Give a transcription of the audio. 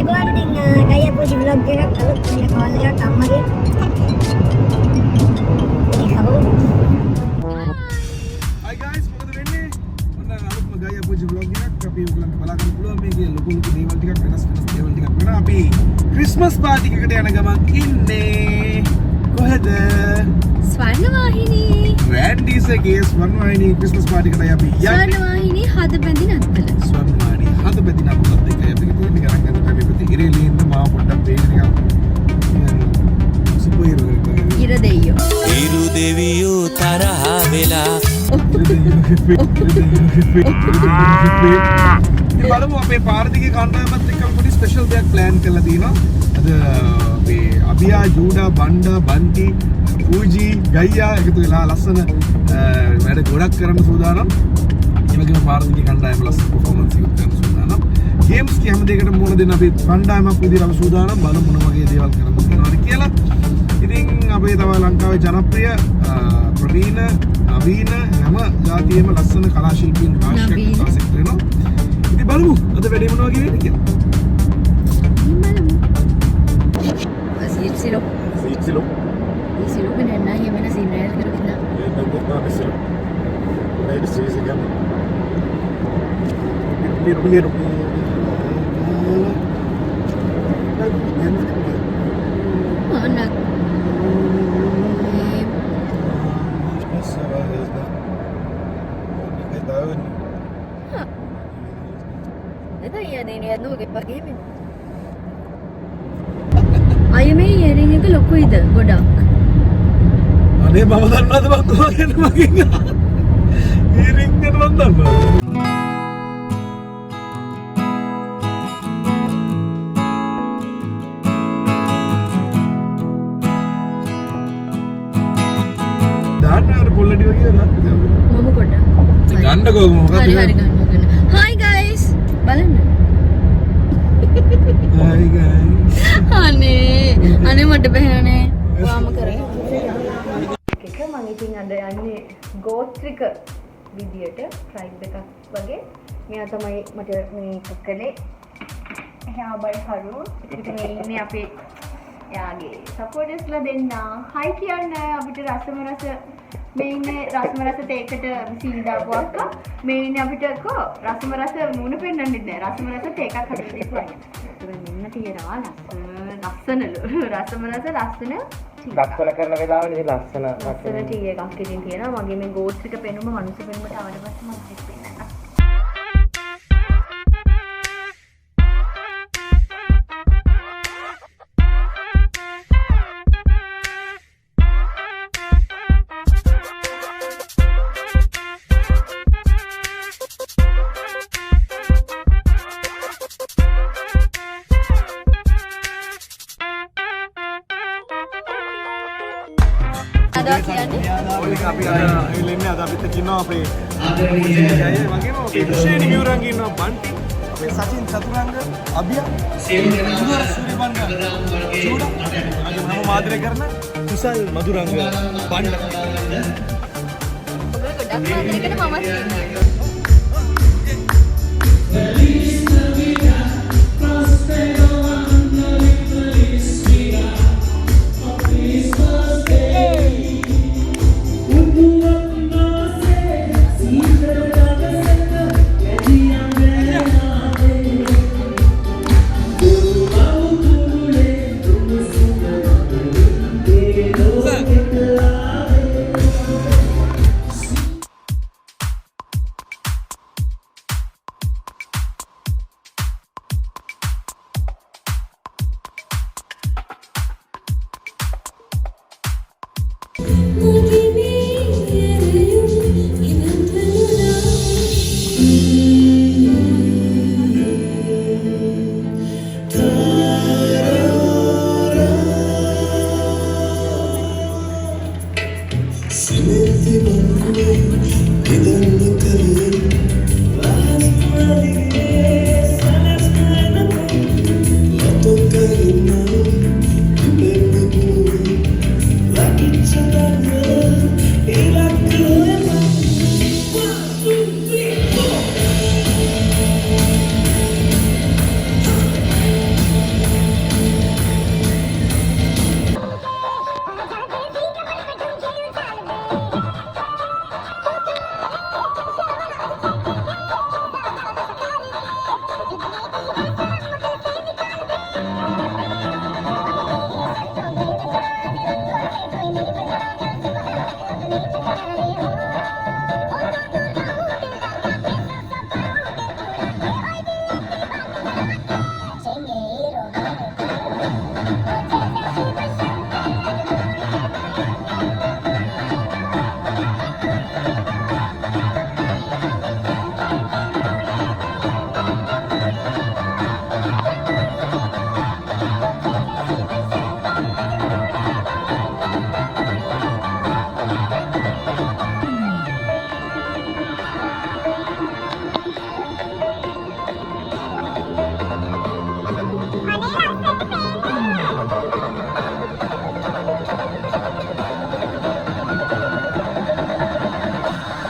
ඒගොල්ලන් ඉතින් ගය පොඩි vlog එකක් අලුත් කාල් එකක් අම්මගේ Hi guys, මොකද වෙන්නේ? ඔන්න අලුත්ම ගය පොඩි vlog එකක් අපි ඔයගලන්ට බලාගන්න පුළුවන් මේකේ ලොකු දේවල් ටිකක් වෙනස් දේවල් ටිකක් වෙනවා. අපි ක්‍රිස්මස් පාටි එකකට යන ගමන් ඉන්නේ කොහෙද? ස්වර්ණවාහිනී. රෑන්ඩීස්ගේ ස්වර්ණවාහිනී ක්‍රිස්මස් පාටි එකට අපි යන්නේ. ස්වර්ණවාහිනී හදබැඳි නත්තල. ස්වර්ණවාහිනී හදබැඳි නත්තලත් එක්ක අපි ගිහින් ගණන් ගන්න අපි ඉරේලින්ද මා පොඩ්ඩක් වේග නිකන් සුපර් ඉර දෙයියෝ. ඉරු දෙවියෝ තරහ වෙලා බලමු අපේ පාරදිගේ කණ්ඩායමත් එක්ක පොඩි ස්පෙෂල් දෙයක් ප්ලෑන් කරලා තියෙනවා. අද අපේ අබියා, ජූඩා, බණ්ඩා, බන්ටි, පූජි, ගයියා එකතු වෙලා ලස්සන වැඩ ගොඩක් කරන්න සූදානම්. ඒ වගේම පාරදිගේ කණ්ඩායම ලස්සන පර්ෆෝමන්ස් එකක් කරන්න සූදානම්. ගේම්ස් කිය හැම දෙයකටම මුණ දෙන්න අපි කණ්ඩායමක් විදිහට අපි සූදානම්. බලමු මොන වගේ දේවල් කරන්න තියෙනවද කියලා. ඉතින් අපේ තව ලංකාවේ ජනප්‍රිය ප්‍රවීණ නවීන හැම ජාතියෙම ලස්සන කලා ශිල්පීන් රාශියක් එක්ක වෙනවා. ඉතින් බලමු අද වැඩේ මොනවා වගේ වෙන්නේ කියලා. Silo. Silo. Silo pinena ya mana sinel kira kita. Silo. Baik sih kan. Biru. Mana? Itu ya ini anu ke pakai ini. Ayo මේ ඉයරින් එක ලොකුයිද ගොඩක්? අනේ මම දන්නවද මං කොහෙන්ද මගෙන් ඉයරින් එක මං දන්නවා. දාන්න පොල්ලටි වගේ නේද? මම කොට. ගන්නකෝ මොකද? හරි ගන්න. Hi guys. බලන්න. Hi guys. අනේ මට බැහැනේ. වාම කරේ. එක මම ඉතින් අද යන්නේ ගෝත්‍රික විදියට ට්‍රයිබ් එකක් වගේ. මෙයා තමයි මට මේ කකලේ. එහා බයි කරු. ඉතින් මේ ඉන්නේ අපේ යාගේ සපෝටර්ස්ලා දෙන්න. හයි කියන්න අපිට රසම රස මේ ඉන්නේ රසම රස තේකට සීල් දාපු අක්කා. මේ ඉන්නේ අපිට කො රසම රස මූණ පෙන්වන්නේ නැහැ. රසම රස තේකක් හදලා දීපුවා. මෙන්න තියෙනවා ලස්සනලු රසම රස ලස්සන ලස්සන කරන වෙලාවෙ ඉතින් ලස්සන ටී එකක් ඉතින් තියෙනවා මගේ මේ ගෝත්‍රික පෙනුම මනුස්ස පෙනුමට ආවට පස්සේ මම හිත පෙන්නනවා. ඔලික අපි එන්නේ අද අපිත් එක්ක ඉන්නවා අපේ ආදරණීය ජය වගේම අපේ කුෂේනි මියුරංග ඉන්නවා බන්ටි අපේ සචින් චතුරංග අභියා සූර්යබංග ජූඩා වගේම මම මාදරය කරන කුසල් මధుරංග බණ්ඩ ඔබ ගොඩක් මාදරයකට මමත් ඉන්නවා.